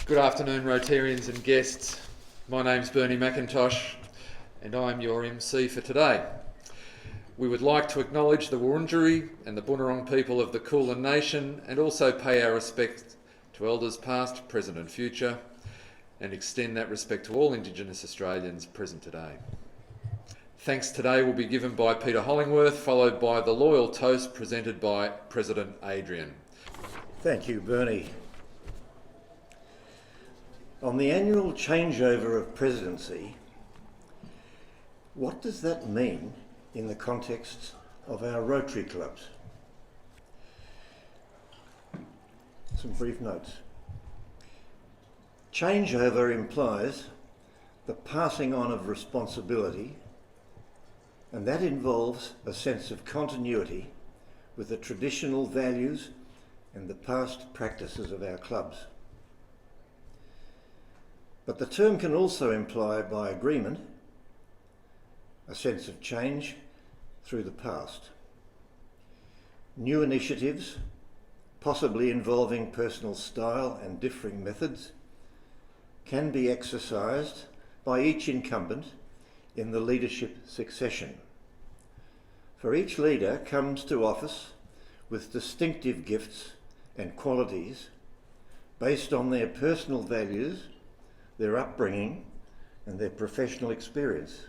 Good afternoon, Rotarians and guests. My name's Bernie McIntosh and I'm your MC for today. We would like to acknowledge the Wurundjeri and the Bunurong people of the Kulin Nation and also pay our respect to Elders past, present and future, and extend that respect to all Indigenous Australians present today. Thanks today will be given by Peter Hollingworth, followed by the loyal toast presented by President Adrian. Thank you, Bernie. On the annual changeover of presidency, what does that mean in the context of our Rotary clubs? Some brief notes. Changeover implies the passing on of responsibility, and that involves a sense of continuity with the traditional values and the past practices of our clubs. But the term can also imply, by agreement, a sense of change through the past. New initiatives, possibly involving personal style and differing methods, can be exercised by each incumbent in the leadership succession. For each leader comes to office with distinctive gifts and qualities based on their personal values, their upbringing and their professional experience.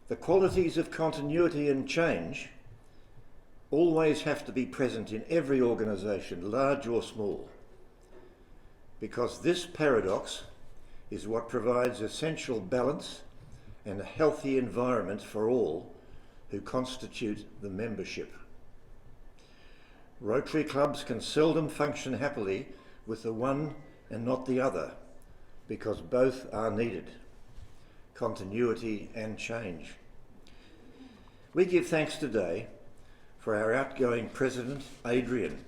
The qualities of continuity and change always have to be present in every organisation, large or small, because this paradox is what provides essential balance and a healthy environment for all who constitute the membership. Rotary clubs can seldom function happily with the one and not the other, because both are needed, continuity and change. We give thanks today for our outgoing President, Adrian,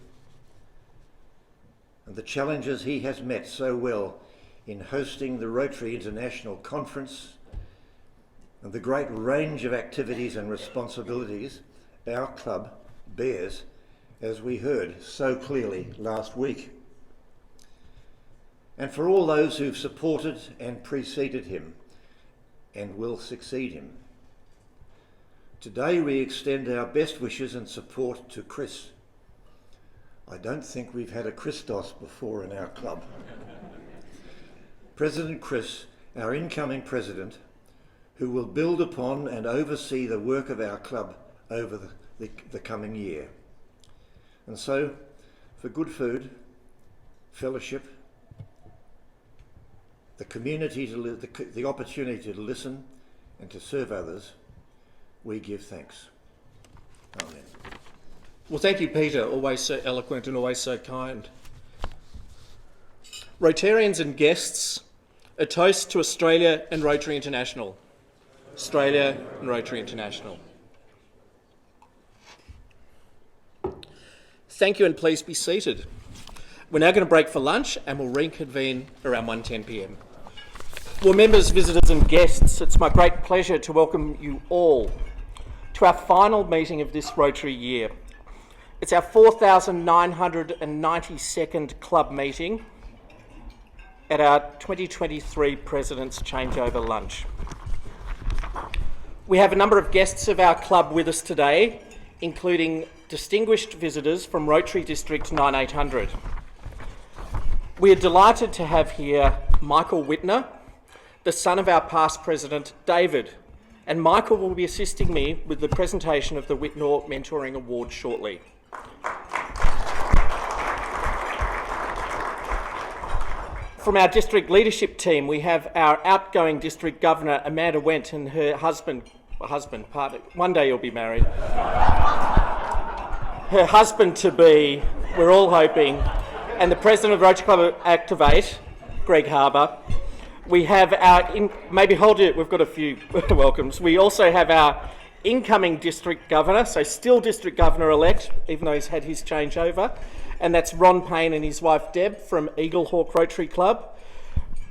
and the challenges he has met so well in hosting the Rotary International Conference and the great range of activities and responsibilities our club bears, as we heard so clearly last week. And for all those who've supported and preceded him and will succeed him. Today we extend our best wishes and support to Chris. I don't think we've had a Christos before in our club. President Chris, our incoming president, who will build upon and oversee the work of our club over the coming year. And so, for good food, fellowship, the community, the opportunity to listen and to serve others, we give thanks. Amen. Well, thank you, Peter, always so eloquent and always so kind. Rotarians and guests, a toast to Australia and Rotary International. Australia and Rotary International. Thank you, and please be seated. We're now going to break for lunch and we'll reconvene around 1:10 p.m. Well, members, visitors and guests, it's my great pleasure to welcome you all to our final meeting of this Rotary year. It's our 4,992nd club meeting at our 2023 President's Changeover Lunch. We have a number of guests of our club with us today, including distinguished visitors from Rotary District 9800. We are delighted to have here Michael Wittner, the son of our past president, David, and Michael will be assisting me with the presentation of the Wittner Mentoring Award shortly. From our district leadership team, we have our outgoing district governor, Amanda Wendt, and her partner, one day you'll be married. Her husband-to-be, we're all hoping, and the president of Rotary Club Activate, Greg Harbour. We have we've got a few welcomes. We also have our incoming district governor, so still district governor-elect, even though he's had his changeover, and that's Ron Payne and his wife Deb from Eaglehawk Rotary Club.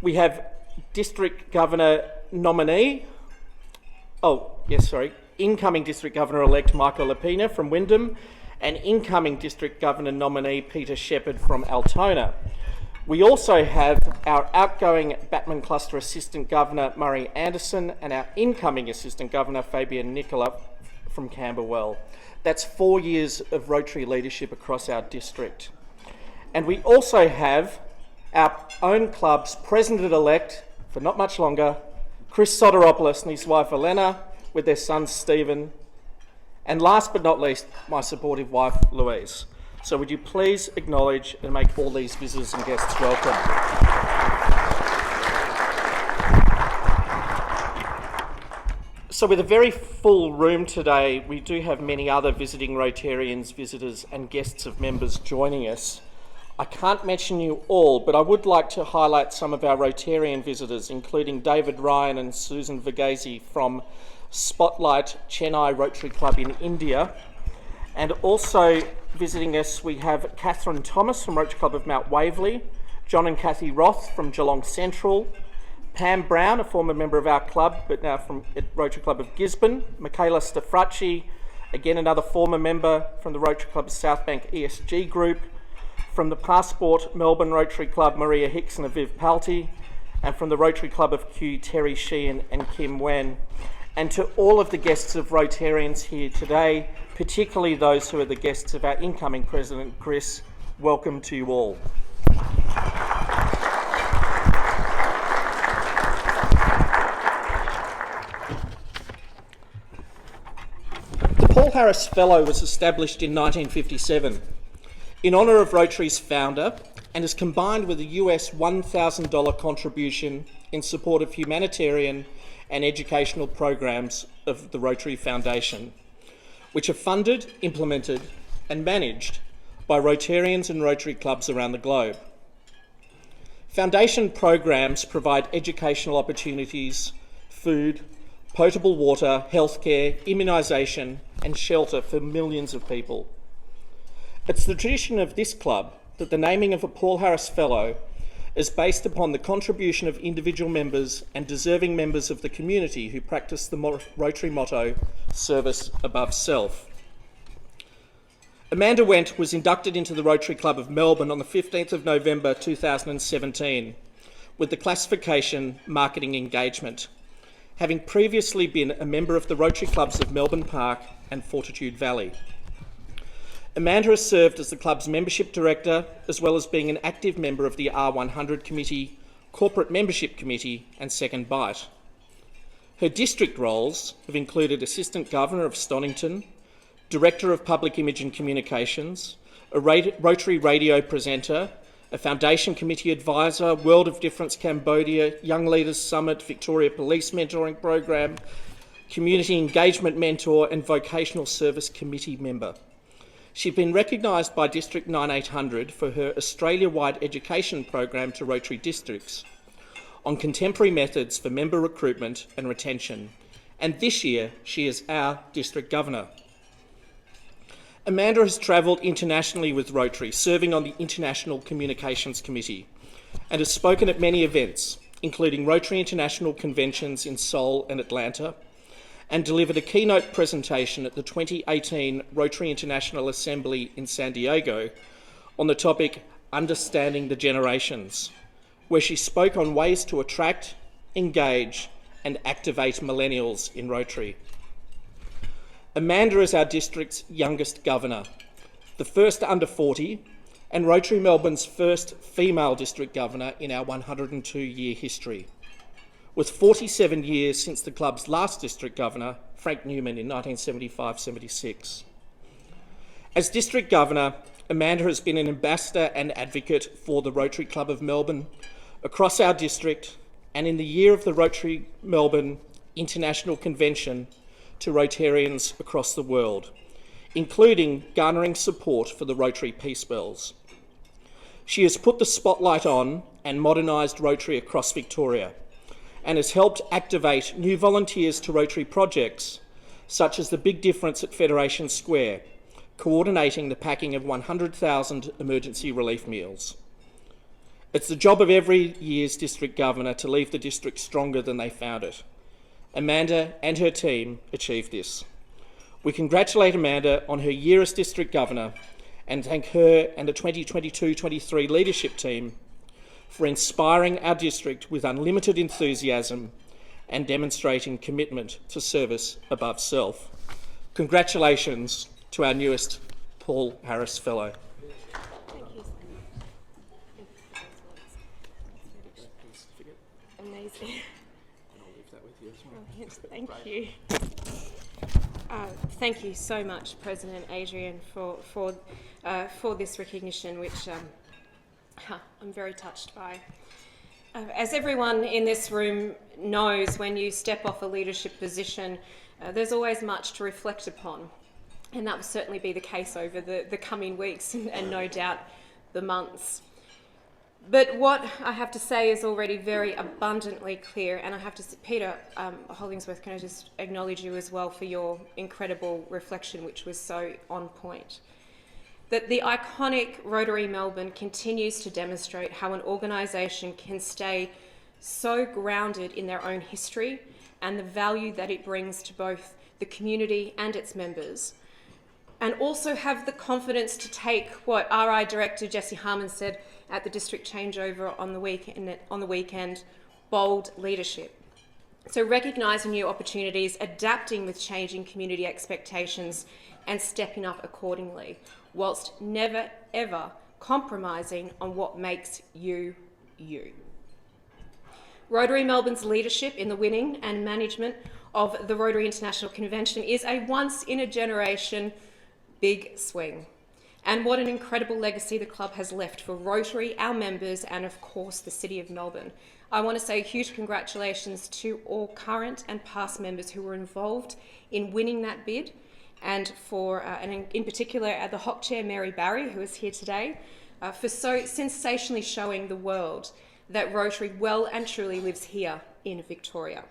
We have district governor nominee, incoming district governor-elect Michael Lapina from Wyndham, and incoming district governor nominee Peter Shepherd from Altona. We also have our outgoing Batman Cluster Assistant Governor Murray Anderson and our incoming Assistant Governor Fabian Nicola from Camberwell. That's 4 years of Rotary leadership across our district. And we also have our own club's President-elect, for not much longer, Chris Sotiropoulos and his wife Elena, with their son Stephen, and last but not least, my supportive wife Louise. So would you please acknowledge and make all these visitors and guests welcome. So with a very full room today, we do have many other visiting Rotarians, visitors and guests of members joining us. I can't mention you all, but I would like to highlight some of our Rotarian visitors, including David Ryan and Susan Verghese from Spotlight Chennai Rotary Club in India. And also visiting us, we have Catherine Thomas from Rotary Club of Mount Waverley, John and Kathy Roth from Geelong Central, Pam Brown, a former member of our club, but now from Rotary Club of Gisborne, Michaela Stafracci, again another former member from the Rotary Club Southbank ESG Group, from the Passport Melbourne Rotary Club, Maria Hicks and Aviv Palti, and from the Rotary Club of Kew, Terry Sheehan and Kim Wen. And to all of the guests of Rotarians here today, particularly those who are the guests of our incoming President, Chris, welcome to you all. The Paul Harris Fellow was established in 1957 in honour of Rotary's founder and is combined with a US $1,000 contribution in support of humanitarian and educational programs of the Rotary Foundation, which are funded, implemented and managed by Rotarians and Rotary clubs around the globe. Foundation programs provide educational opportunities, food, potable water, healthcare, immunisation and shelter for millions of people. It's the tradition of this club that the naming of a Paul Harris Fellow is based upon the contribution of individual members and deserving members of the community who practice the Rotary motto, service above self. Amanda Wendt was inducted into the Rotary Club of Melbourne on the 15th of November 2017 with the classification Marketing Engagement, having previously been a member of the Rotary Clubs of Melbourne Park and Fortitude Valley. Amanda has served as the club's membership director, as well as being an active member of the R100 Committee, Corporate Membership Committee and Second Bite. Her district roles have included Assistant Governor of Stonington, Director of Public Image and Communications, a Rotary radio presenter, a Foundation Committee advisor, World of Difference Cambodia, Young Leaders Summit, Victoria Police Mentoring Program, Community Engagement Mentor and Vocational Service Committee member. She's been recognised by District 9800 for her Australia-wide education program to Rotary districts on contemporary methods for member recruitment and retention, and this year she is our District Governor. Amanda has travelled internationally with Rotary, serving on the International Communications Committee, and has spoken at many events, including Rotary International Conventions in Seoul and Atlanta, and delivered a keynote presentation at the 2018 Rotary International Assembly in San Diego on the topic Understanding the Generations, where she spoke on ways to attract, engage and activate millennials in Rotary. Amanda is our district's youngest governor, the first under 40, and Rotary Melbourne's first female district governor in our 102-year history, with 47 years since the club's last district governor, Frank Newman, in 1975-76. As district governor, Amanda has been an ambassador and advocate for the Rotary Club of Melbourne across our district, and in the year of the Rotary Melbourne International Convention to Rotarians across the world, including garnering support for the Rotary Peace Bells. She has put the spotlight on and modernised Rotary across Victoria, and has helped activate new volunteers to Rotary projects, such as the Big Difference at Federation Square, coordinating the packing of 100,000 emergency relief meals. It's the job of every year's district governor to leave the district stronger than they found it. Amanda and her team achieved this. We congratulate Amanda on her year as district governor and thank her and the 2022-23 leadership team for inspiring our district with unlimited enthusiasm and demonstrating commitment to service above self. Congratulations to our newest Paul Harris Fellow. Thank you. Amazing. Thank you. Thank you so much, President Adrian, for this recognition, which I'm very touched by. As everyone in this room knows, when you step off a leadership position, there's always much to reflect upon, and that will certainly be the case over the coming weeks and no doubt the months. But what I have to say is already very abundantly clear, and I have to say, Peter Hollingsworth, can I just acknowledge you as well for your incredible reflection, which was so on point. That the iconic Rotary Melbourne continues to demonstrate how an organisation can stay so grounded in their own history and the value that it brings to both the community and its members, and also have the confidence to take what RI Director Jessie Harman said at the district changeover on the weekend, bold leadership. So recognising new opportunities, adapting with changing community expectations and stepping up accordingly, whilst never ever compromising on what makes you, you. Rotary Melbourne's leadership in the winning and management of the Rotary International Convention is a once-in-a-generation big swing. And what an incredible legacy the club has left for Rotary, our members, and of course the City of Melbourne. I want to say a huge congratulations to all current and past members who were involved in winning that bid, and in particular the Hock Chair Mary Barry, who is here today, for so sensationally showing the world that Rotary well and truly lives here in Victoria.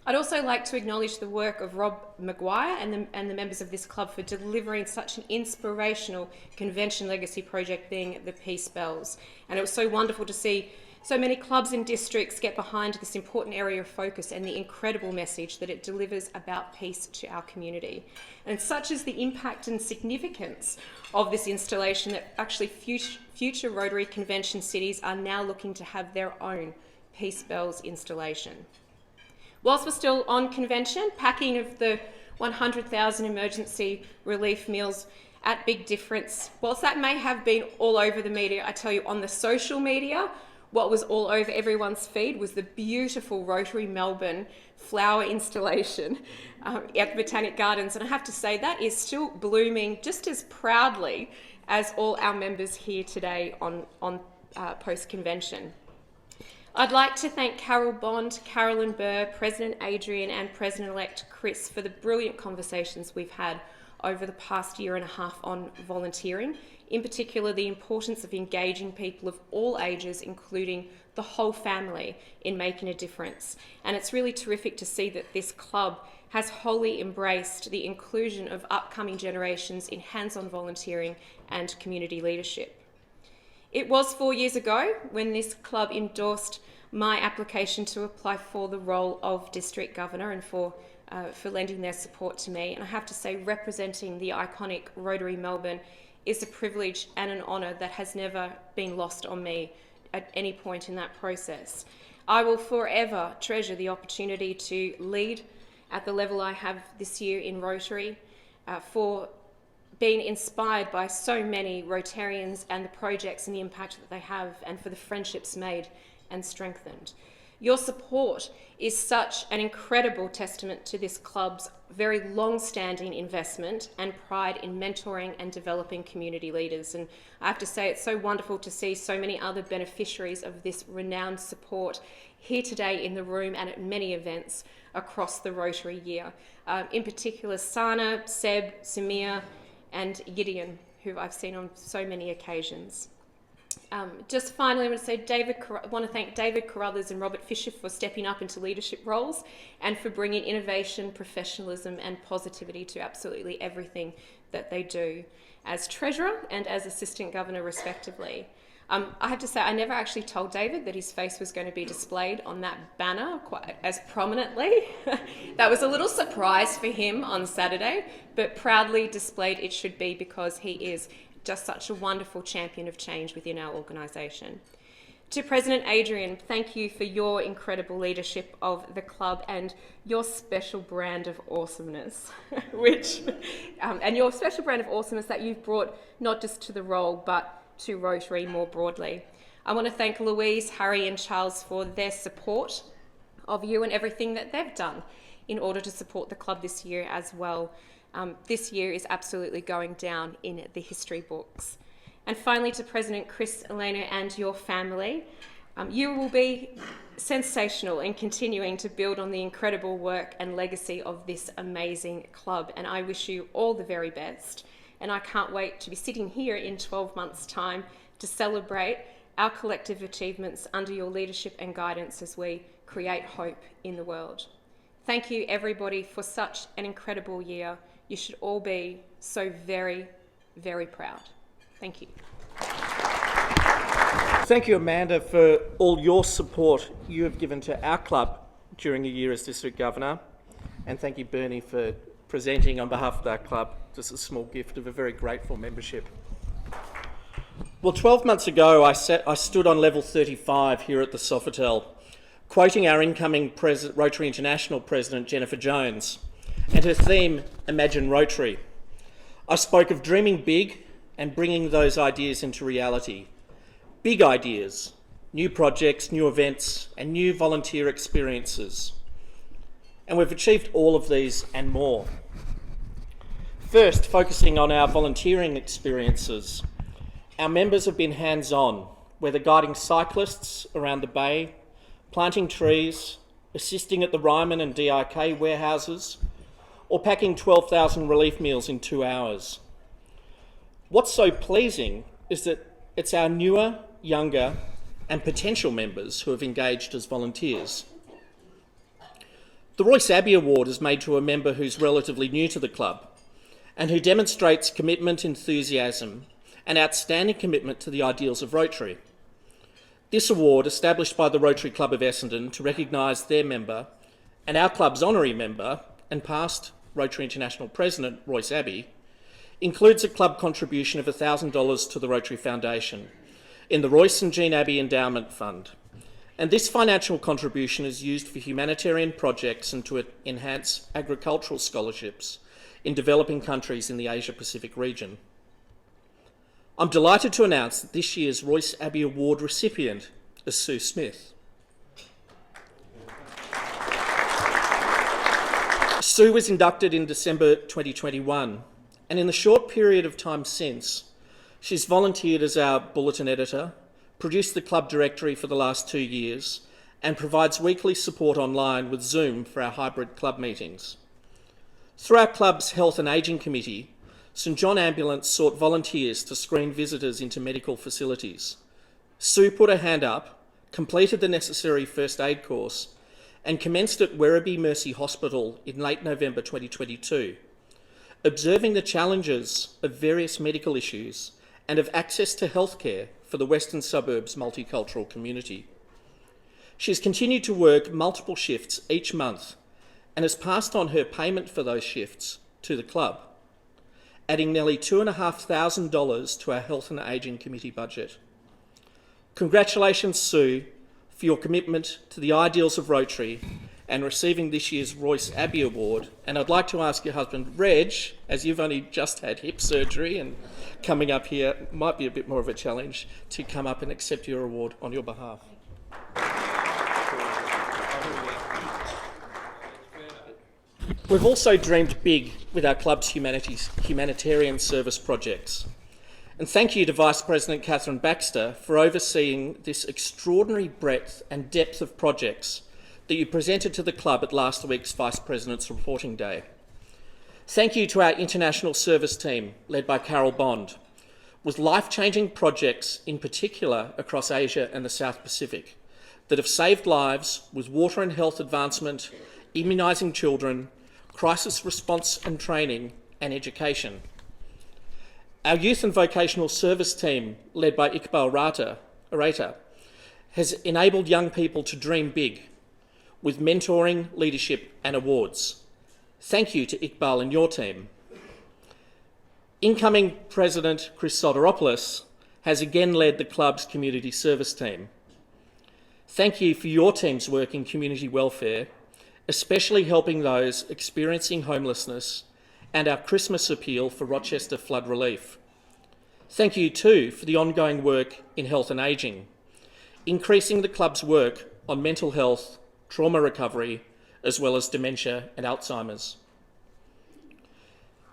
I'd also like to acknowledge the work of Rob Maguire and the members of this club for delivering such an inspirational convention legacy project, being the Peace Bells. And it was so wonderful to see so many clubs and districts get behind this important area of focus and the incredible message that it delivers about peace to our community. And such is the impact and significance of this installation that actually future Rotary convention cities are now looking to have their own Peace Bells installation. Whilst we're still on convention, packing of the 100,000 emergency relief meals at Big Difference, whilst that may have been all over the media, I tell you, on the social media, what was all over everyone's feed was the beautiful Rotary Melbourne flower installation at the Botanic Gardens. And I have to say, that is still blooming just as proudly as all our members here today on post-convention. I'd like to thank Carol Bond, Carolyn Burr, President Adrian and President-elect Chris for the brilliant conversations we've had over the past year and a half on volunteering, in particular the importance of engaging people of all ages, including the whole family, in making a difference. And it's really terrific to see that this club has wholly embraced the inclusion of upcoming generations in hands-on volunteering and community leadership. It was 4 years ago when this club endorsed my application to apply for the role of District Governor and for lending their support to me. And I have to say, representing the iconic Rotary Melbourne is a privilege and an honour that has never been lost on me at any point in that process. I will forever treasure the opportunity to lead at the level I have this year in Rotary, for being inspired by so many Rotarians and the projects and the impact that they have, and for the friendships made and strengthened. Your support is such an incredible testament to this club's very long-standing investment and pride in mentoring and developing community leaders. And I have to say, it's so wonderful to see so many other beneficiaries of this renowned support here today in the room and at many events across the Rotary year. In particular, Sana, Seb, Samir, and Gideon, who I've seen on so many occasions. Just finally, I want to thank David Carruthers and Robert Fisher for stepping up into leadership roles and for bringing innovation, professionalism and positivity to absolutely everything that they do as Treasurer and as Assistant Governor respectively. I have to say, I never actually told David that his face was going to be displayed on that banner quite as prominently. That was a little surprise for him on Saturday, but proudly displayed it should be, because he is just such a wonderful champion of change within our organisation. To President Adrian, thank you for your incredible leadership of the club and your special brand of awesomeness, and your special brand of awesomeness that you've brought not just to the role but to Rotary more broadly. I want to thank Louise, Harry and Charles for their support of you and everything that they've done in order to support the club this year as well. This year is absolutely going down in the history books. And finally, to President Chris, Elena and your family, you will be sensational in continuing to build on the incredible work and legacy of this amazing club. And I wish you all the very best. And I can't wait to be sitting here in 12 months' time to celebrate our collective achievements under your leadership and guidance as we create hope in the world. Thank you, everybody, for such an incredible year. You should all be so very, very proud. Thank you. Thank you, Amanda, for all your support you have given to our club during a year as District Governor. And thank you, Bernie, for presenting on behalf of our club just a small gift of a very grateful membership. Well, 12 months ago, I stood on level 35 here at the Sofitel, quoting our incoming Rotary International President, Jennifer Jones, and her theme, Imagine Rotary. I spoke of dreaming big and bringing those ideas into reality. Big ideas, new projects, new events, and new volunteer experiences. And we've achieved all of these and more. First, focusing on our volunteering experiences. Our members have been hands-on, whether guiding cyclists around the bay, planting trees, assisting at the Ryman and DIK warehouses, or packing 12,000 relief meals in 2 hours. What's so pleasing is that it's our newer, younger, and potential members who have engaged as volunteers. The Royce Abbey Award is made to a member who's relatively new to the club and who demonstrates commitment, enthusiasm, and outstanding commitment to the ideals of Rotary. This award, established by the Rotary Club of Essendon to recognise their member and our club's honorary member and past Rotary International President, Royce Abbey, includes a club contribution of $1,000 to the Rotary Foundation in the Royce and Jean Abbey Endowment Fund. And this financial contribution is used for humanitarian projects and to enhance agricultural scholarships in developing countries in the Asia-Pacific region. I'm delighted to announce that this year's Royce Abbey Award recipient is Sue Smith. Sue was inducted in December 2021, and in the short period of time since, she's volunteered as our bulletin editor, produced the club directory for the last 2 years, and provides weekly support online with Zoom for our hybrid club meetings. Through our club's Health and Ageing Committee, St John Ambulance sought volunteers to screen visitors into medical facilities. Sue put her hand up, completed the necessary first aid course, and commenced at Werribee Mercy Hospital in late November 2022, observing the challenges of various medical issues and of access to healthcare for the Western Suburbs multicultural community. She has continued to work multiple shifts each month and has passed on her payment for those shifts to the club, adding nearly $2,500 to our Health and Ageing Committee budget. Congratulations, Sue, for your commitment to the ideals of Rotary and receiving this year's Royce Abbey Award. And I'd like to ask your husband, Reg, as you've only just had hip surgery and coming up here might be a bit more of a challenge, to come up and accept your award on your behalf. We've also dreamed big with our club's humanitarian service projects. And thank you to Vice President Catherine Baxter for overseeing this extraordinary breadth and depth of projects that you presented to the club at last week's Vice President's Reporting Day. Thank you to our international service team, led by Carol Bond, with life-changing projects, in particular across Asia and the South Pacific, that have saved lives with water and health advancement, immunising children, crisis response and training, and education. Our youth and vocational service team, led by Iqbal Areta, has enabled young people to dream big with mentoring, leadership and awards. Thank you to Iqbal and your team. Incoming President Chris Sotiropoulos has again led the club's community service team. Thank you for your team's work in community welfare, especially helping those experiencing homelessness, and our Christmas appeal for Rochester flood relief. Thank you too for the ongoing work in health and ageing, increasing the club's work on mental health, trauma recovery, as well as dementia and Alzheimer's.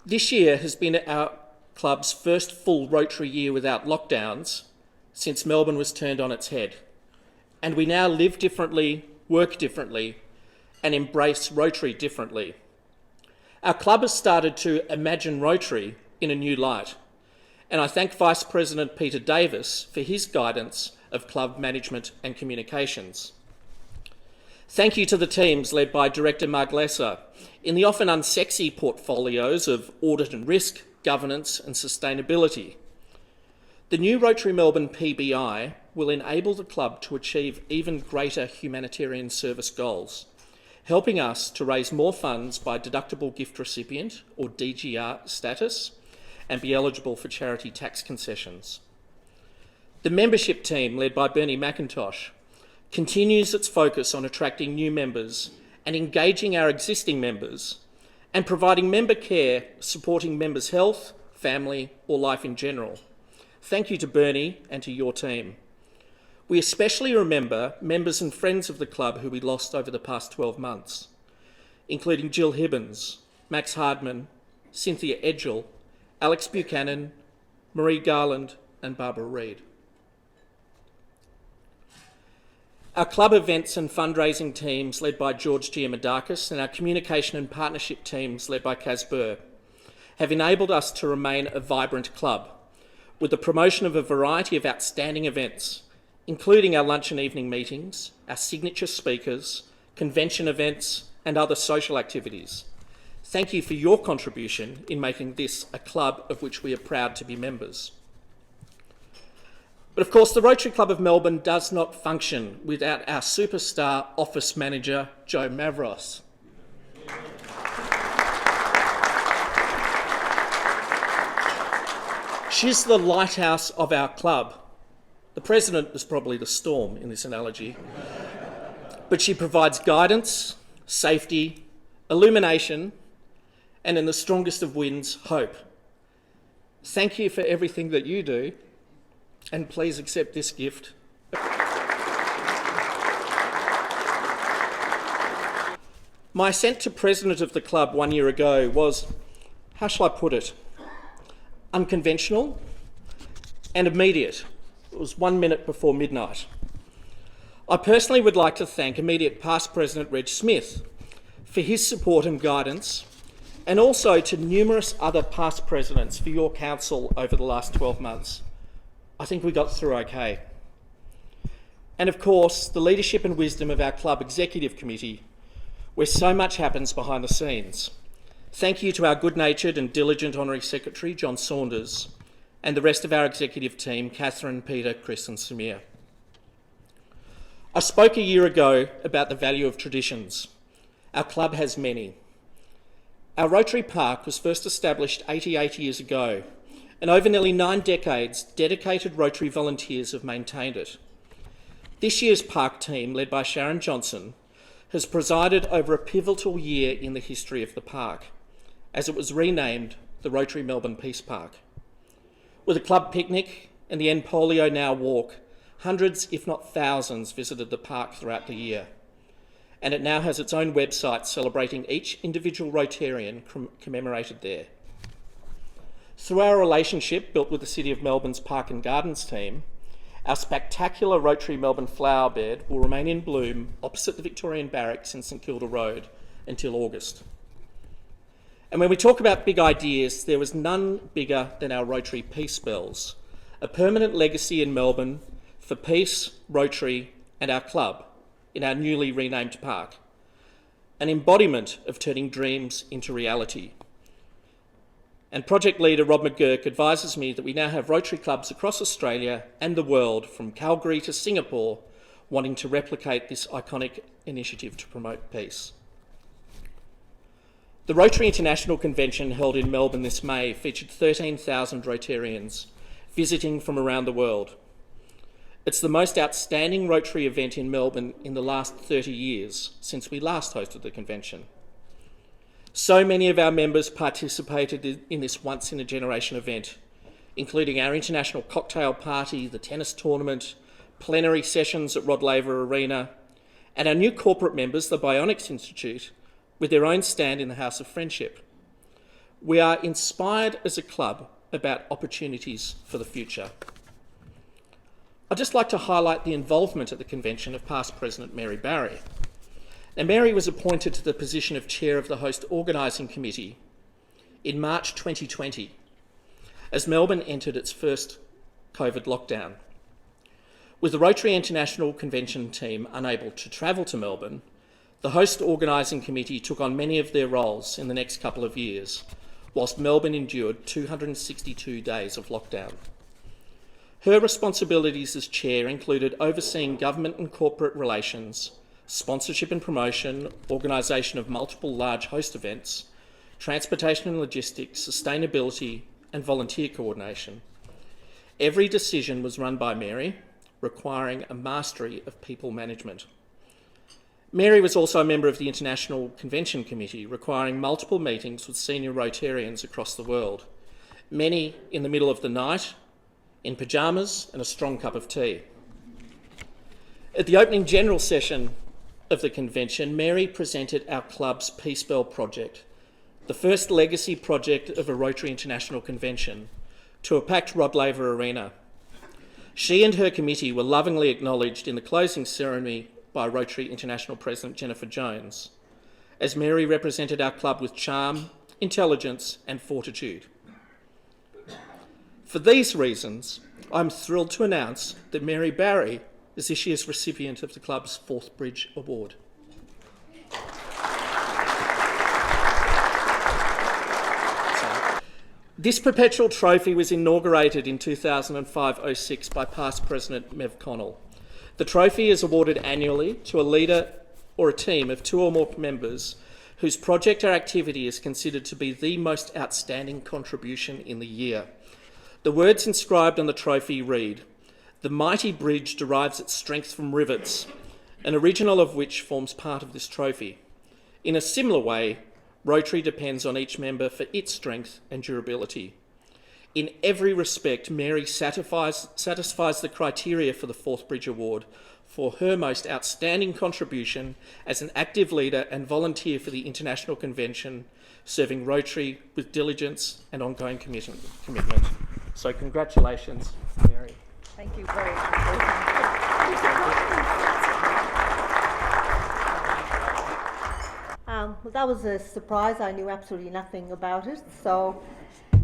This year has been our club's first full Rotary year without lockdowns since Melbourne was turned on its head, and we now live differently, work differently, and embrace Rotary differently. Our club has started to imagine Rotary in a new light, and I thank Vice President Peter Davis for his guidance of club management and communications. Thank you to the teams led by Director Mark Lesser in the often unsexy portfolios of audit and risk, governance and sustainability. The new Rotary Melbourne PBI will enable the club to achieve even greater humanitarian service goals, helping us to raise more funds by deductible gift recipient or DGR status and be eligible for charity tax concessions. The membership team, led by Bernie McIntosh, continues its focus on attracting new members and engaging our existing members and providing member care, supporting members' health, family or life in general. Thank you to Bernie and to your team. We especially remember members and friends of the club who we lost over the past 12 months, including Jill Hibbins, Max Hardman, Cynthia Edgell, Alex Buchanan, Marie Garland and Barbara Reid. Our club events and fundraising teams led by George Giamadakis and our communication and partnership teams led by Kaz Burr have enabled us to remain a vibrant club with the promotion of a variety of outstanding events, including our lunch and evening meetings, our signature speakers, convention events and other social activities. Thank you for your contribution in making this a club of which we are proud to be members. But of course, the Rotary Club of Melbourne does not function without our superstar office manager, Jo Mavros. She's the lighthouse of our club. The president is probably the storm in this analogy, but she provides guidance, safety, illumination, and in the strongest of winds, hope. Thank you for everything that you do. And please accept this gift. My ascent to president of the club 1 year ago was, how shall I put it, unconventional and immediate. It was 1 minute before midnight. I personally would like to thank immediate past President Reg Smith for his support and guidance, and also to numerous other past presidents for your counsel over the last 12 months. I think we got through okay. And of course, the leadership and wisdom of our club executive committee, where so much happens behind the scenes. Thank you to our good-natured and diligent Honorary Secretary, John Saunders, and the rest of our executive team, Catherine, Peter, Chris and Samir. I spoke a year ago about the value of traditions. Our club has many. Our Rotary Park was first established 88 years ago, and over nearly 9 decades, dedicated Rotary volunteers have maintained it. This year's park team, led by Sharon Johnson, has presided over a pivotal year in the history of the park, as it was renamed the Rotary Melbourne Peace Park. With a club picnic and the End Polio Now walk, hundreds, if not thousands, visited the park throughout the year. And it now has its own website celebrating each individual Rotarian commemorated there. Through our relationship built with the City of Melbourne's Park and Gardens team, our spectacular Rotary Melbourne flower bed will remain in bloom opposite the Victorian Barracks in St Kilda Road until August. And when we talk about big ideas, there was none bigger than our Rotary Peace Bells, a permanent legacy in Melbourne for peace, Rotary and our club in our newly renamed park, an embodiment of turning dreams into reality. And project leader Rob McGurk advises me that we now have Rotary clubs across Australia and the world, from Calgary to Singapore, wanting to replicate this iconic initiative to promote peace. The Rotary International Convention held in Melbourne this May featured 13,000 Rotarians visiting from around the world. It's the most outstanding Rotary event in Melbourne in the last 30 years since we last hosted the convention. So many of our members participated in this once-in-a-generation event, including our international cocktail party, the tennis tournament, plenary sessions at Rod Laver Arena, and our new corporate members, the Bionics Institute, with their own stand in the House of Friendship. We are inspired as a club about opportunities for the future. I'd just like to highlight the involvement at the convention of past President Mary Barry. Now, Mary was appointed to the position of chair of the host Organising Committee in March 2020, as Melbourne entered its first COVID lockdown. With the Rotary International Convention team unable to travel to Melbourne, the host Organising Committee took on many of their roles in the next couple of years, whilst Melbourne endured 262 days of lockdown. Her responsibilities as chair included overseeing government and corporate relations, sponsorship and promotion, organisation of multiple large host events, transportation and logistics, sustainability and volunteer coordination. Every decision was run by Mary, requiring a mastery of people management. Mary was also a member of the International Convention Committee, requiring multiple meetings with senior Rotarians across the world, many in the middle of the night, in pyjamas and a strong cup of tea. At the opening general session of the convention, Mary presented our club's Peace Bell project, the first legacy project of a Rotary International Convention, to a packed Rod Laver Arena. She and her committee were lovingly acknowledged in the closing ceremony by Rotary International President Jennifer Jones, as Mary represented our club with charm, intelligence and fortitude. For these reasons, I'm thrilled to announce that Mary Barry is this year's recipient of the club's Forthbridge Award. This perpetual trophy was inaugurated in 2005-06 by past President Mev Connell. The trophy is awarded annually to a leader or a team of 2 or more members whose project or activity is considered to be the most outstanding contribution in the year. The words inscribed on the trophy read, "The mighty bridge derives its strength from rivets, an original of which forms part of this trophy. In a similar way, Rotary depends on each member for its strength and durability. In every respect, Mary satisfies the criteria for the Forthbridge Award for her most outstanding contribution as an active leader and volunteer for the International Convention, serving Rotary with diligence and ongoing commitment. So congratulations, Mary. Thank you very much. Well, that was a surprise. I knew absolutely nothing about it. So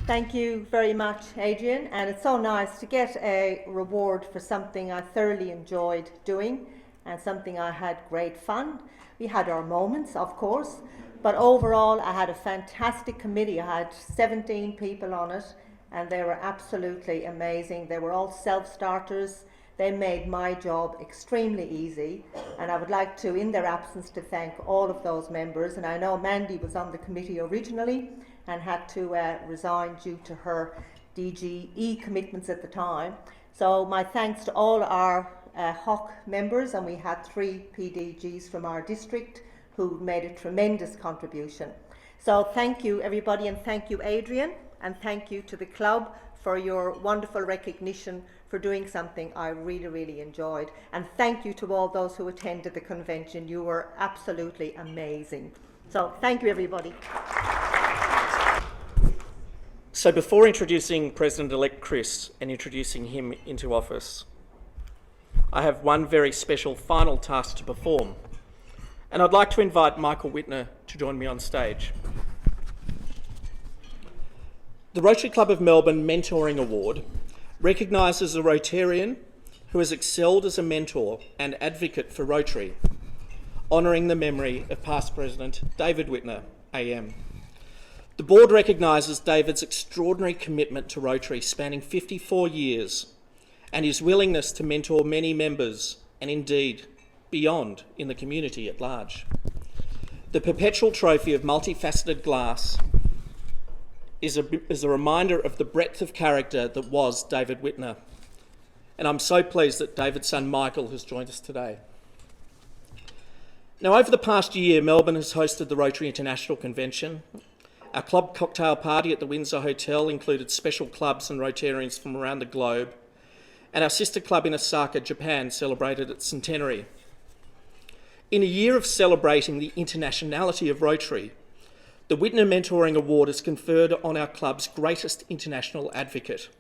thank you very much, Adrian. And it's so nice to get a reward for something I thoroughly enjoyed doing and something I had great fun. We had our moments, of course, but overall I had a fantastic committee. I had 17 people on it and they were absolutely amazing. They were all self-starters. They made my job extremely easy, and I would like to, in their absence, to thank all of those members. And I know Mandy was on the committee originally and had to resign due to her DGE commitments at the time. So my thanks to all our HOC members, and we had 3 PDGs from our district who made a tremendous contribution. So thank you everybody, and thank you Adrian, and thank you to the club for your wonderful recognition for doing something I really, really enjoyed. And thank you to all those who attended the convention. You were absolutely amazing. So thank you, everybody. So before introducing President-elect Chris and introducing him into office, I have one very special final task to perform. And I'd like to invite Michael Wittner to join me on stage. The Rotary Club of Melbourne Mentoring Award recognises a Rotarian who has excelled as a mentor and advocate for Rotary, honouring the memory of past President David Wittner, AM. The board recognises David's extraordinary commitment to Rotary spanning 54 years and his willingness to mentor many members and indeed beyond in the community at large. The perpetual trophy of multifaceted glass is a reminder of the breadth of character that was David Wittner and I'm so pleased that David's son Michael has joined us today. Now, over the past year, Melbourne has hosted the Rotary International Convention. Our club cocktail party at the Windsor Hotel included special clubs and Rotarians from around the globe, and our sister club in Osaka, Japan, celebrated its centenary. In a year of celebrating the internationality of Rotary, the Wittner Mentoring Award is conferred on our club's greatest international advocate,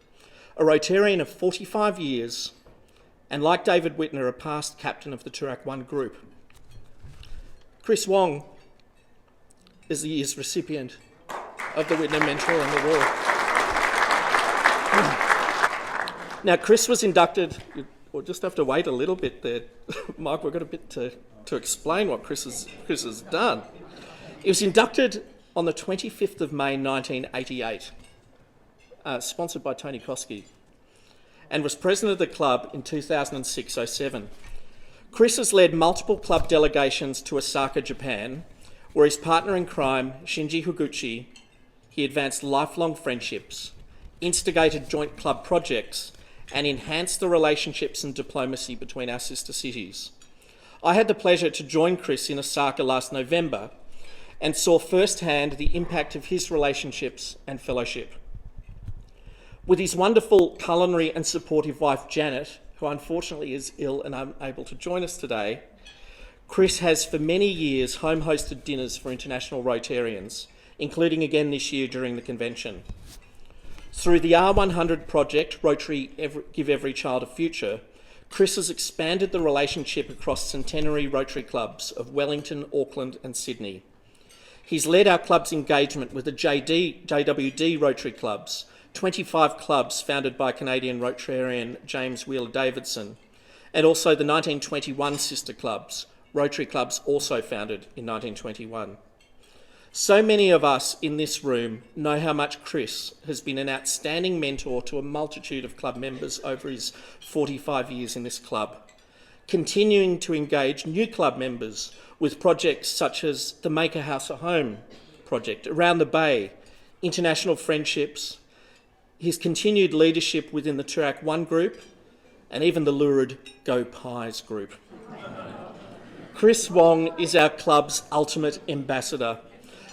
a Rotarian of 45 years, and like David Wittner, a past captain of the Turak 1 group. Chris Wang is the year's recipient of the Wittner Mentoring Award. Now, Chris was inducted, we'll just have to wait a little bit there. Mike, we've got a bit to explain what Chris has done. He was inducted on the 25th of May 1988, sponsored by Tony Koski, and was president of the club in 2006-07. Chris has led multiple club delegations to Osaka, Japan, where his partner in crime, Shinji Higuchi, he advanced lifelong friendships, instigated joint club projects, and enhanced the relationships and diplomacy between our sister cities. I had the pleasure to join Chris in Osaka last November and saw firsthand the impact of his relationships and fellowship. With his wonderful culinary and supportive wife Janet, who unfortunately is ill and unable to join us today, Chris has for many years home-hosted dinners for international Rotarians, including again this year during the convention. Through the R100 project, Rotary Give Every Child a Future, Chris has expanded the relationship across centenary Rotary clubs of Wellington, Auckland and Sydney. He's led our club's engagement with the JWD Rotary clubs, 25 clubs founded by Canadian Rotarian James Wheeler Davidson, and also the 1921 sister clubs, Rotary clubs also founded in 1921. So many of us in this room know how much Chris has been an outstanding mentor to a multitude of club members over his 45 years in this club, continuing to engage new club members with projects such as the Make a House a Home project, Around the Bay, international friendships, his continued leadership within the Turak 1 group, and even the lurid Go Pies group. Chris Wang is our club's ultimate ambassador.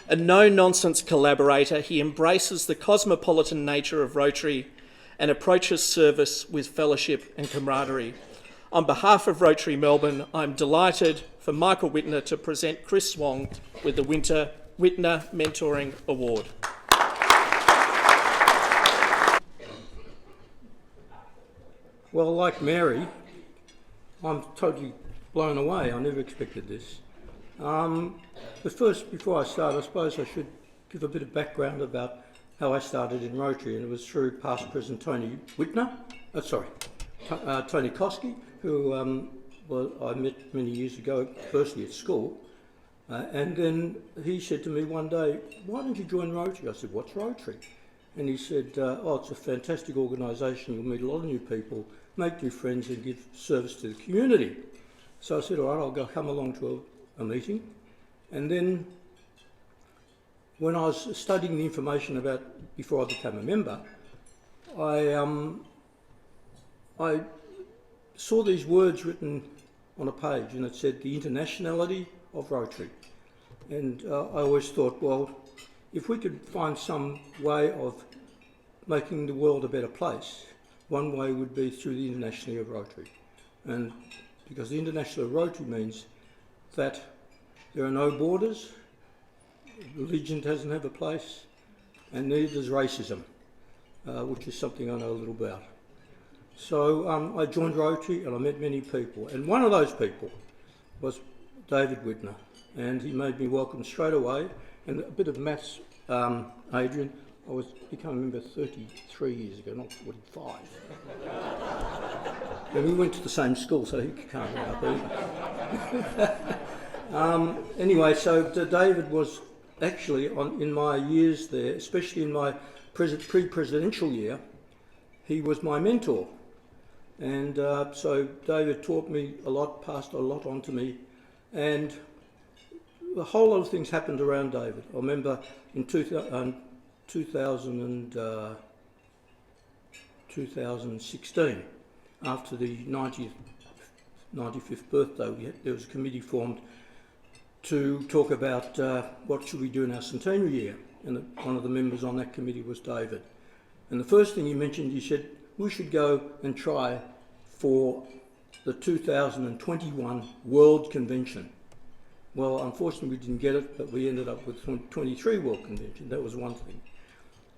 A no-nonsense collaborator, he embraces the cosmopolitan nature of Rotary and approaches service with fellowship and camaraderie. On behalf of Rotary Melbourne, I'm delighted for Michael Wittner to present Chris Wang with the Wittner Mentoring Award. Well, like Mary, I'm totally blown away. I never expected this. But first, before I start, I suppose I should give a bit of background about how I started in Rotary, and it was through past President Tony Koski, who I met many years ago, firstly at school, and then he said to me one day, "Why don't you join Rotary?" I said, "What's Rotary?" And he said, "Oh, it's a fantastic organisation. You'll meet a lot of new people, make new friends, and give service to the community." So I said, "All right, I'll come along to a meeting." And then when I was studying the information about before I became a member, I saw these words written on a page, and it said the internationality of Rotary. And I always thought, well, if we could find some way of making the world a better place, one way would be through the internationality of Rotary. And because the international of Rotary means that there are no borders, religion doesn't have a place, and neither does racism, which is something I know a little about. So I joined Rotary and I met many people, and one of those people was David Wittner, and he made me welcome straight away. And a bit of maths, Adrian, I became a member 33 years ago, not 45. And we went to the same school, so he can't help either. Anyway, so David was actually, in my years there, especially in my pre-presidential year, he was my mentor. And so David taught me a lot, passed a lot on to me, and a whole lot of things happened around David. I remember in 2016, after the 95th birthday, there was a committee formed to talk about what should we do in our centenary year, and one of the members on that committee was David. And the first thing he mentioned, he said, we should go and try for the 2021 World Convention. Well, unfortunately we didn't get it, but we ended up with 23 World Convention. That was one thing.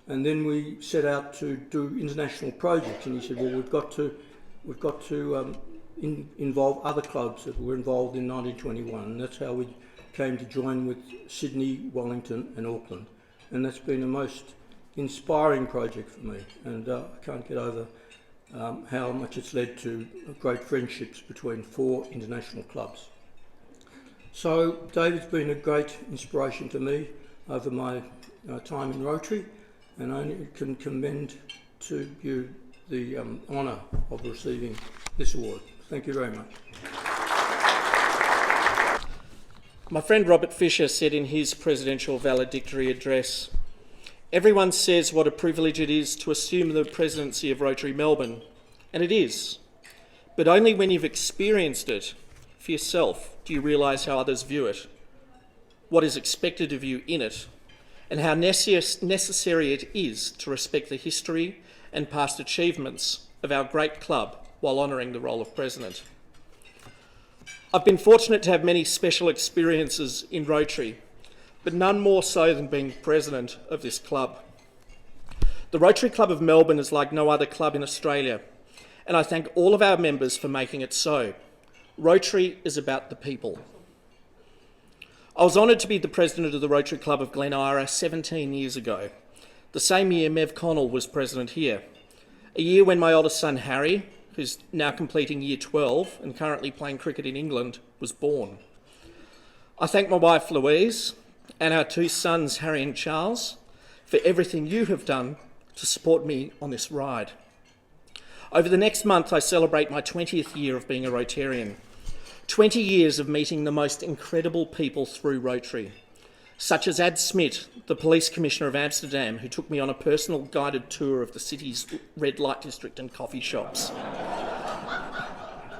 And then we set out to do international projects, and he said, well, we've got to involve other clubs that were involved in 1921, and that's how we came to join with Sydney, Wellington and Auckland. And that's been the most inspiring project for me, and I can't get over how much it's led to great friendships between 4 international clubs. So David's been a great inspiration to me over my time in Rotary, and I only can commend to you the honour of receiving this award. Thank you very much. My friend Robert Fisher said in his presidential valedictory address, "Everyone says what a privilege it is to assume the presidency of Rotary Melbourne, and it is. But only when you've experienced it for yourself do you realise how others view it, what is expected of you in it, and how necessary it is to respect the history and past achievements of our great club while honouring the role of president. I've been fortunate to have many special experiences in Rotary, but none more so than being president of this club. The Rotary Club of Melbourne is like no other club in Australia, and I thank all of our members for making it so. Rotary is about the people. I was honoured to be the president of the Rotary Club of Glen Eira 17 years ago, the same year Mev Connell was president here, a year when my oldest son Harry, who's now completing year 12 and currently playing cricket in England, was born. I thank my wife Louise and our 2 sons Harry and Charles for everything you have done to support me on this ride. Over the next month I celebrate my 20th year of being a Rotarian. 20 years of meeting the most incredible people through Rotary, such as Ad Smit, the Police Commissioner of Amsterdam, who took me on a personal guided tour of the city's red light district and coffee shops.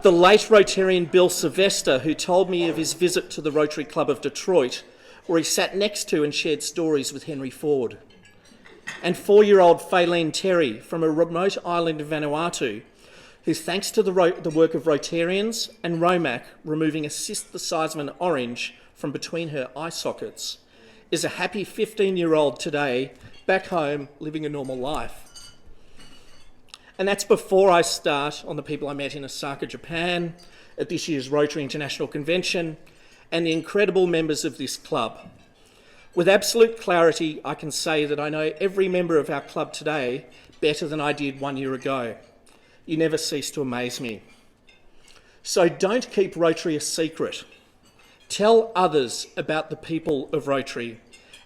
The late Rotarian Bill Sylvester, who told me of his visit to the Rotary Club of Detroit, where he sat next to and shared stories with Henry Ford. And 4-year-old Faylene Terry from a remote island of Vanuatu, who, thanks to the work of Rotarians and Romac removing a cyst the size of an orange from between her eye sockets, is a happy 15-year-old today, back home, living a normal life. And that's before I start on the people I met in Osaka, Japan, at this year's Rotary International Convention, and the incredible members of this club. With absolute clarity, I can say that I know every member of our club today better than I did 1 year ago. You never cease to amaze me. So don't keep Rotary a secret. Tell others about the people of Rotary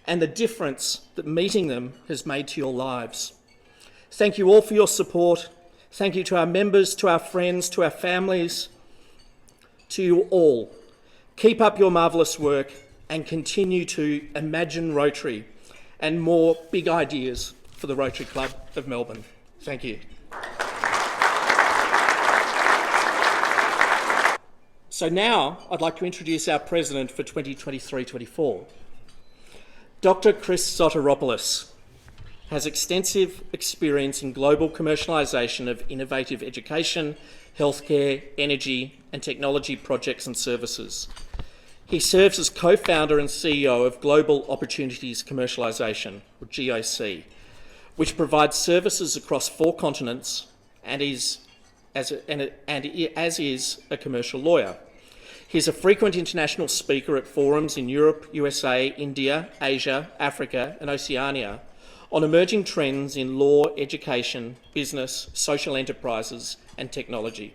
and the difference that meeting them has made to your lives. Thank you all for your support. Thank you to our members, to our friends, to our families, to you all. Keep up your marvellous work and continue to imagine Rotary and more big ideas for the Rotary Club of Melbourne. Thank you. So now I'd like to introduce our President for 2023-24. Dr Chris Sotiropoulos has extensive experience in global commercialisation of innovative education, healthcare, energy and technology projects and services. He serves as co-founder and CEO of Global Opportunities Commercialisation, or GOC, which provides services across 4 continents and is a commercial lawyer. He's a frequent international speaker at forums in Europe, USA, India, Asia, Africa and Oceania on emerging trends in law, education, business, social enterprises and technology.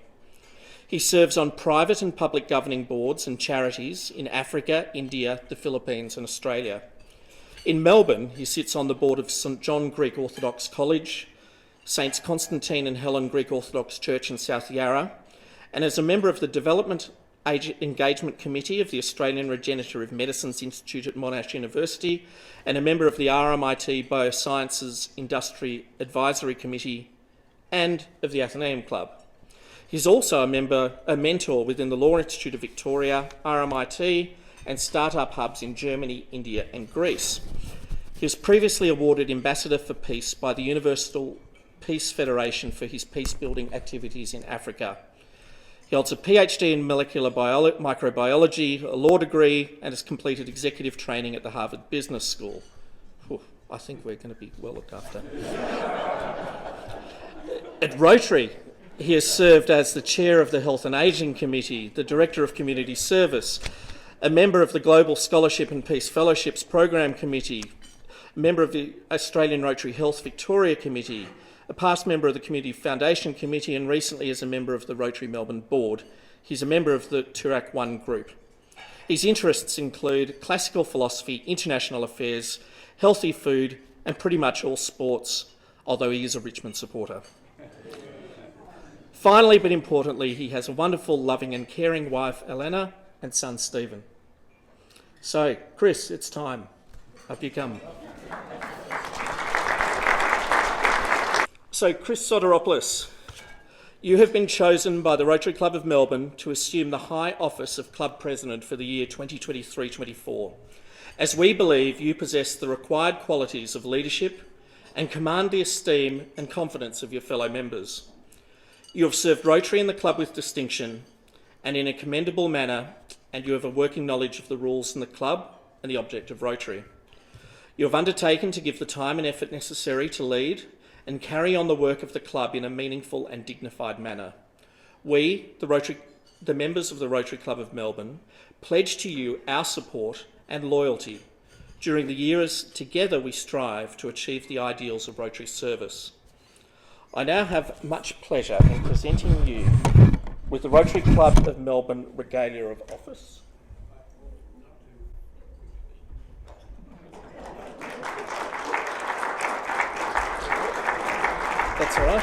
He serves on private and public governing boards and charities in Africa, India, the Philippines and Australia. In Melbourne, he sits on the board of St John Greek Orthodox College, Saints Constantine and Helen Greek Orthodox Church in South Yarra, and as a member of the Development Engagement Committee of the Australian Regenerative Medicines Institute at Monash University, and a member of the RMIT Biosciences Industry Advisory Committee and of the Athenaeum Club. He's also a mentor within the Law Institute of Victoria, RMIT, and startup hubs in Germany, India and Greece. He was previously awarded Ambassador for Peace by the Universal Peace Federation for his peace-building activities in Africa. He holds a PhD in molecular microbiology, a law degree, and has completed executive training at the Harvard Business School. Whew, I think we're going to be well looked after. At Rotary, he has served as the chair of the Health and Ageing Committee, the director of Community Service, a member of the Global Scholarship and Peace Fellowships Program Committee, a member of the Australian Rotary Health Victoria Committee, a past member of the Community Foundation Committee, and recently as a member of the Rotary Melbourne Board. He's a member of the Turak One group. His interests include classical philosophy, international affairs, healthy food, and pretty much all sports, although he is a Richmond supporter. Finally, but importantly, he has a wonderful, loving and caring wife, Elena, and son, Stephen. So, Chris, it's time. Up you come. So, Chris Sotiropoulos, you have been chosen by the Rotary Club of Melbourne to assume the high office of Club President for the year 2023-24, as we believe you possess the required qualities of leadership and command the esteem and confidence of your fellow members. You have served Rotary and the club with distinction and in a commendable manner, and you have a working knowledge of the rules in the club and the object of Rotary. You have undertaken to give the time and effort necessary to lead and carry on the work of the club in a meaningful and dignified manner. We, the members of the Rotary Club of Melbourne, pledge to you our support and loyalty during the year as together we strive to achieve the ideals of Rotary service. I now have much pleasure in presenting you with the Rotary Club of Melbourne Regalia of Office. That's all right.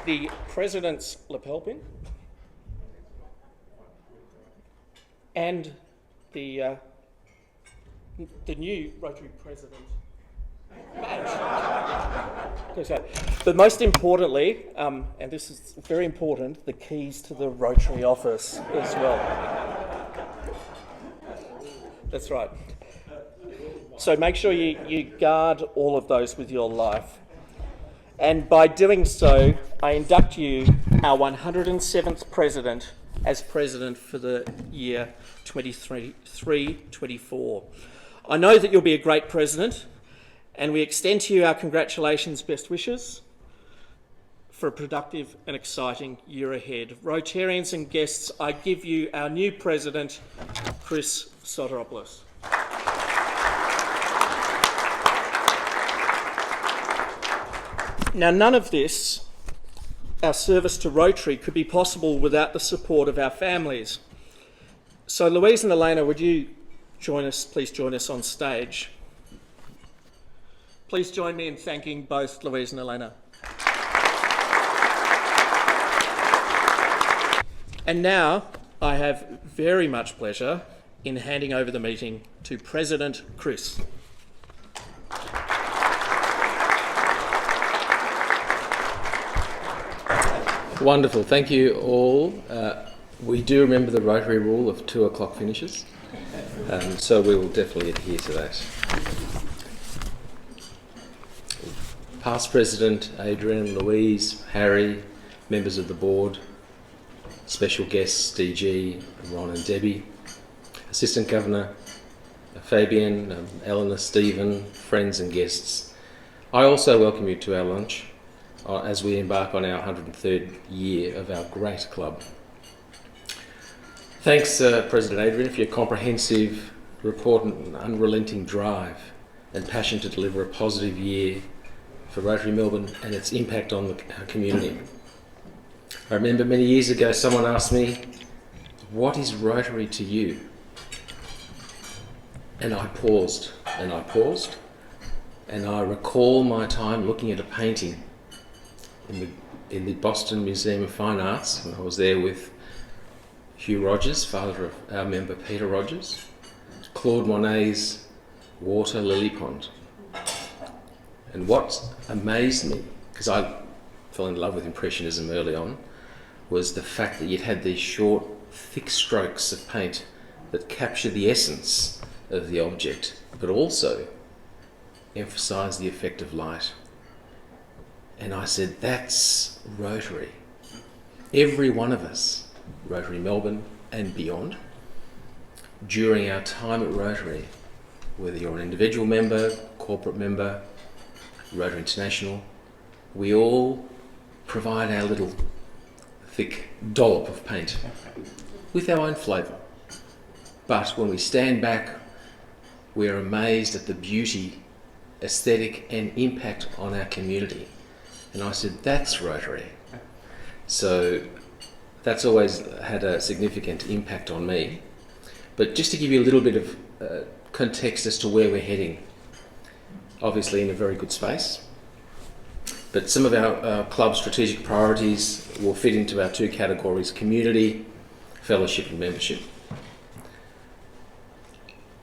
The President's lapel pin and the new Rotary President badge. But most importantly, and this is very important, the keys to the Rotary office as well. That's right. So make sure you guard all of those with your life. And by doing so, I induct you, our 107th President, as President for the year 2023-24. I know that you'll be a great President, and we extend to you our congratulations, best wishes for a productive and exciting year ahead. Rotarians and guests, I give you our new President, Chris Sotiropoulos. Now, none of this, our service to Rotary, could be possible without the support of our families. So, Louise and Elena, would you please join us on stage? Please join me in thanking both Louise and Elena. And now, I have very much pleasure in handing over the meeting to President Chris. Wonderful, thank you all. We do remember the Rotary rule of 2 o'clock finishes, so we will definitely adhere to that. Past President Adrian, Louise, Harry, members of the board, special guests DG, Ron and Debbie, Assistant Governor Fabian, Eleanor, Stephen, friends and guests. I also welcome you to our lunch as we embark on our 103rd year of our great club. Thanks, President Adrian, for your comprehensive report and unrelenting drive and passion to deliver a positive year for Rotary Melbourne and its impact on our community. I remember many years ago someone asked me, "What is Rotary to you?" And I paused, and I recall my time looking at a painting in the Boston Museum of Fine Arts, and I was there with Hugh Rogers, father of our member Peter Rogers, Claude Monet's Water Lily Pond. And what amazed me, because I fell in love with Impressionism early on was the fact that you'd had these short, thick strokes of paint that capture the essence of the object, but also emphasise the effect of light. And I said, that's Rotary. Every one of us, Rotary Melbourne and beyond, during our time at Rotary, whether you're an individual member, corporate member, Rotary International, we all provide our little thick dollop of paint with our own flavour. But when we stand back, we're amazed at the beauty, aesthetic and impact on our community. And I said, that's Rotary. So that's always had a significant impact on me. But just to give you a little bit of context as to where we're heading, obviously in a very good space. But some of our club's strategic priorities will fit into our two categories: community, fellowship and membership.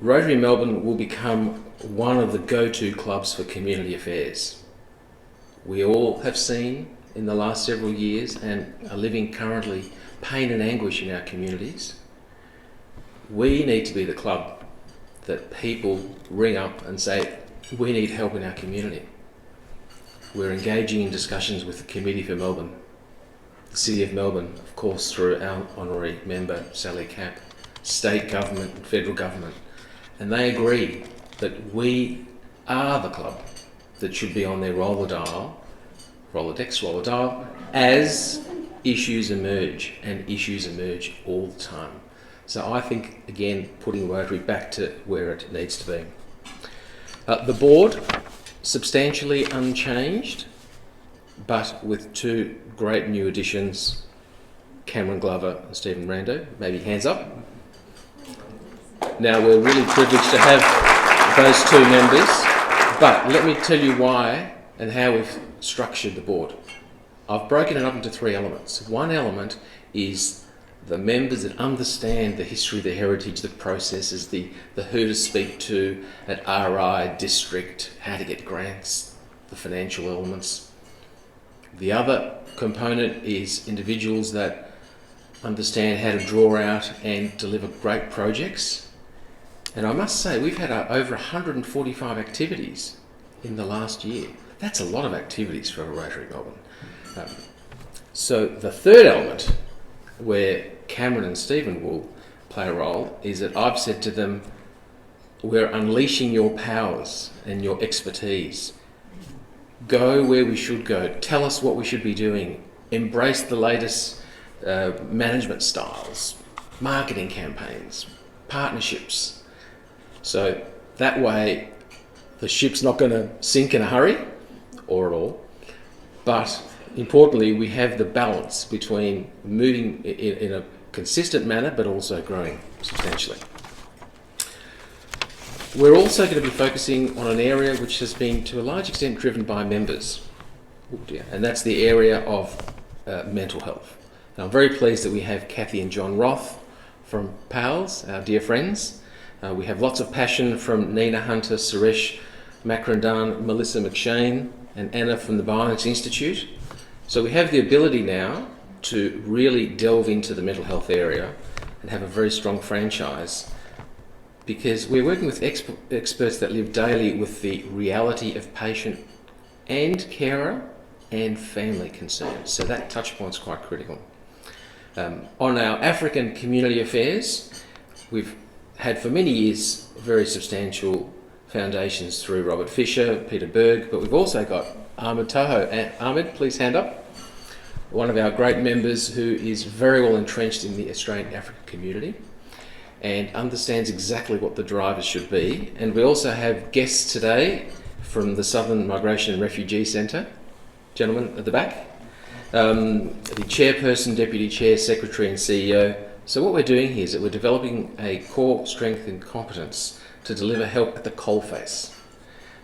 Rotary Melbourne will become one of the go-to clubs for community affairs. We all have seen in the last several years and are living currently pain and anguish in our communities. We need to be the club that people ring up and say, we need help in our community. We're engaging in discussions with the Committee for Melbourne, the City of Melbourne, of course, through our honorary member, Sally Capp, state government and federal government. And they agree that we are the club that should be on their Rolodex, as issues emerge, and issues emerge all the time. So I think, again, putting Rotary back to where it needs to be. The board, substantially unchanged, but with two great new additions, Cameron Glover and Stephen Rando. Maybe hands up. Now, we're really privileged to have those two members, but let me tell you why and how we've structured the board. I've broken it up into three elements. One element is the members that understand the history, the heritage, the processes, the who to speak to at RI, district, how to get grants, the financial elements. The other component is individuals that understand how to draw out and deliver great projects. And I must say, we've had over 145 activities in the last year. That's a lot of activities for a Rotary Melbourne. So the third element, where Cameron and Stephen will play a role, is that I've said to them, we're unleashing your powers and your expertise. Go where we should go. Tell us what we should be doing. Embrace the latest management styles, marketing campaigns, partnerships. So that way the ship's not going to sink in a hurry or at all, but importantly, we have the balance between moving in a consistent manner but also growing substantially. We're also going to be focusing on an area which has been to a large extent driven by members, and that's the area of mental health. And I'm very pleased that we have Kathy and John Roth from PALS, our dear friends. We have lots of passion from Nina Hunter, Suresh Makrandan, Melissa McShane and Anna from the Bionics Institute. So we have the ability now to really delve into the mental health area and have a very strong franchise, because we're working with experts that live daily with the reality of patient and carer and family concerns. So that touch point's quite critical. On our African community affairs, we've had for many years very substantial foundations through Robert Fisher, Peter Berg, but we've also got Ahmed Toho. Ahmed, please hand up. One of our great members who is very well entrenched in the Australian African community and understands exactly what the drivers should be. And we also have guests today from the Southern Migration and Refugee Centre, gentlemen at the back, the chairperson, deputy chair, secretary and CEO. So what we're doing here is that we're developing a core strength and competence to deliver help at the coalface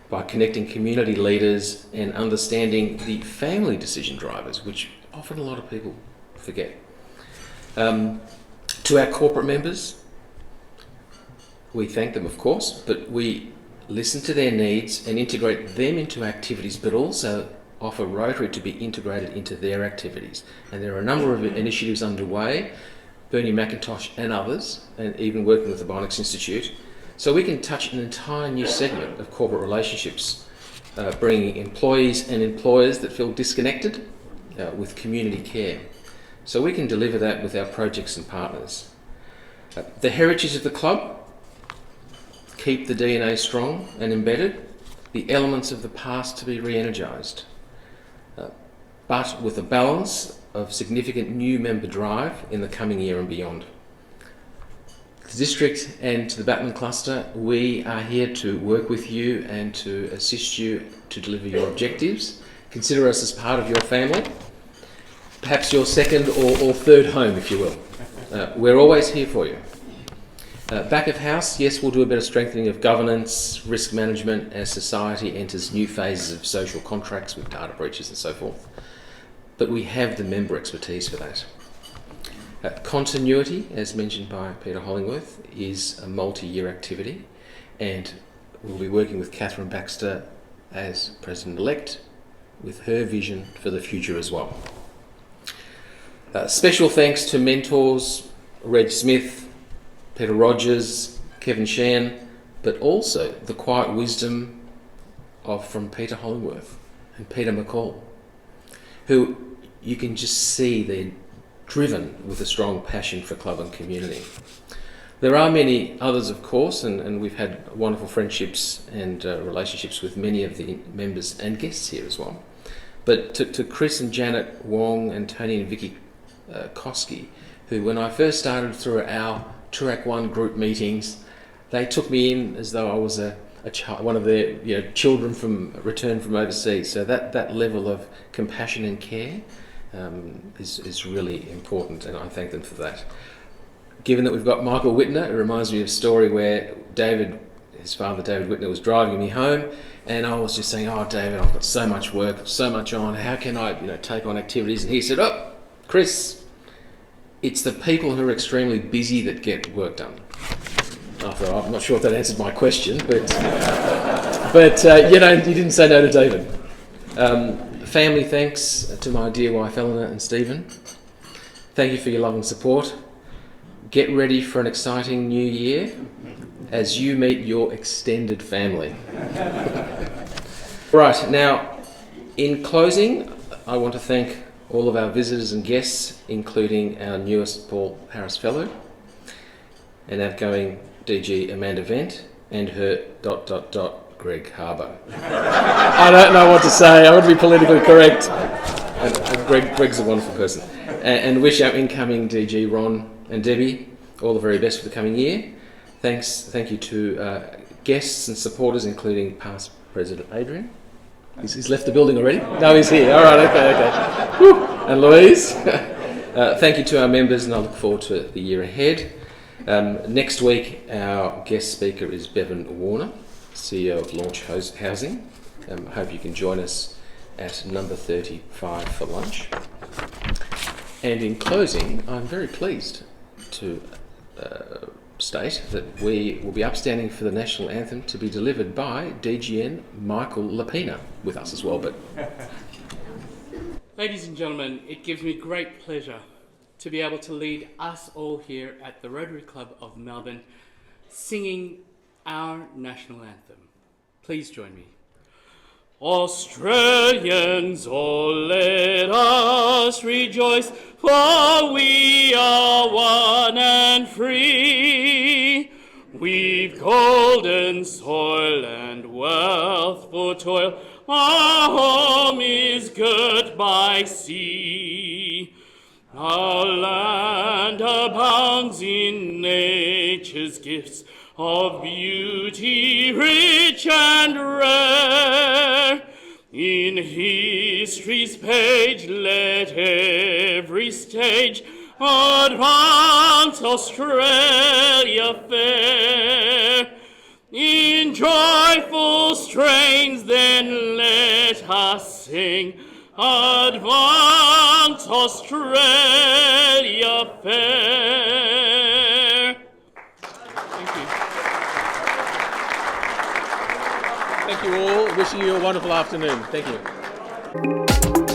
by connecting community leaders and understanding the family decision drivers, which often a lot of people forget. To our corporate members, we thank them, of course, but we listen to their needs and integrate them into activities, but also offer Rotary to be integrated into their activities. And there are a number of initiatives underway, Bernie McIntosh and others, and even working with the Bionics Institute, so we can touch an entire new segment of corporate relationships, bringing employees and employers that feel disconnected with community care. So we can deliver that with our projects and partners. The heritage of the club, keep the DNA strong and embedded, the elements of the past to be re-energised, but with a balance of significant new member drive in the coming year and beyond. The district and to the Batman cluster, we are here to work with you and to assist you to deliver your objectives. Consider us as part of your family, perhaps your second or third home, if you will. We're always here for you. Back of house, yes, we'll do a bit of strengthening of governance, risk management as society enters new phases of social contracts with data breaches and so forth. But we have the member expertise for that. Continuity, as mentioned by Peter Hollingworth, is a multi-year activity, and we'll be working with Catherine Baxter as President-elect with her vision for the future as well. Special thanks to mentors Reg Smith, Peter Rogers, Kevin Shan, but also the quiet wisdom from Peter Hollingworth and Peter McCall, who you can just see they're driven with a strong passion for club and community. There are many others, of course, and we've had wonderful friendships and relationships with many of the members and guests here as well. But to Chris and Janet Wong and Tony and Vicky Koski, who when I first started through our Track 1 group meetings, they took me in as though I was a child, one of their children returned from overseas. So that level of compassion and care is really important, and I thank them for that. Given that we've got Michael Wittner, it reminds me of a story where his father David Wittner was driving me home, and I was just saying, "Oh, David, I've got so much work, so much on. How can I, take on activities?" And he said, "Oh, Chris, it's the people who are extremely busy that get work done." I thought, I'm not sure if that answered my question, but you didn't say no to David. Family thanks to my dear wife Eleanor and Stephen. Thank you for your love and support. Get ready for an exciting new year as you meet your extended family. Right, now, in closing, I want to thank all of our visitors and guests, including our newest Paul Harris Fellow and outgoing DG Amanda Wendt and her ... Greg Harbour. I don't know what to say. I want to be politically correct. Greg's a wonderful person. And wish our incoming DG Ron and Debbie all the very best for the coming year. Thank you to guests and supporters, including past President Adrian. He's left the building already? No, he's here. All right, okay. Whew. And Louise. Thank you to our members, and I look forward to the year ahead. Next week, our guest speaker is Bevan Warner, CEO of Launch Housing. I hope you can join us at number 35 for lunch. And in closing, I'm very pleased to state that we will be upstanding for the national anthem to be delivered by DGN Michael Lapina with us as well. But ladies and gentlemen, it gives me great pleasure to be able to lead us all here at the Rotary Club of Melbourne singing our national anthem. Please join me. Australians, all let us rejoice, for we are one and free. We've golden soil and wealth for toil, our home is girt by sea. Our land abounds in nature's gifts, of beauty rich and rare. In history's page let every stage advance Australia fair. In joyful strains then let us sing, advance Australia fair. Thank you. thank you all. Wishing you a wonderful afternoon. Thank you. Thank you.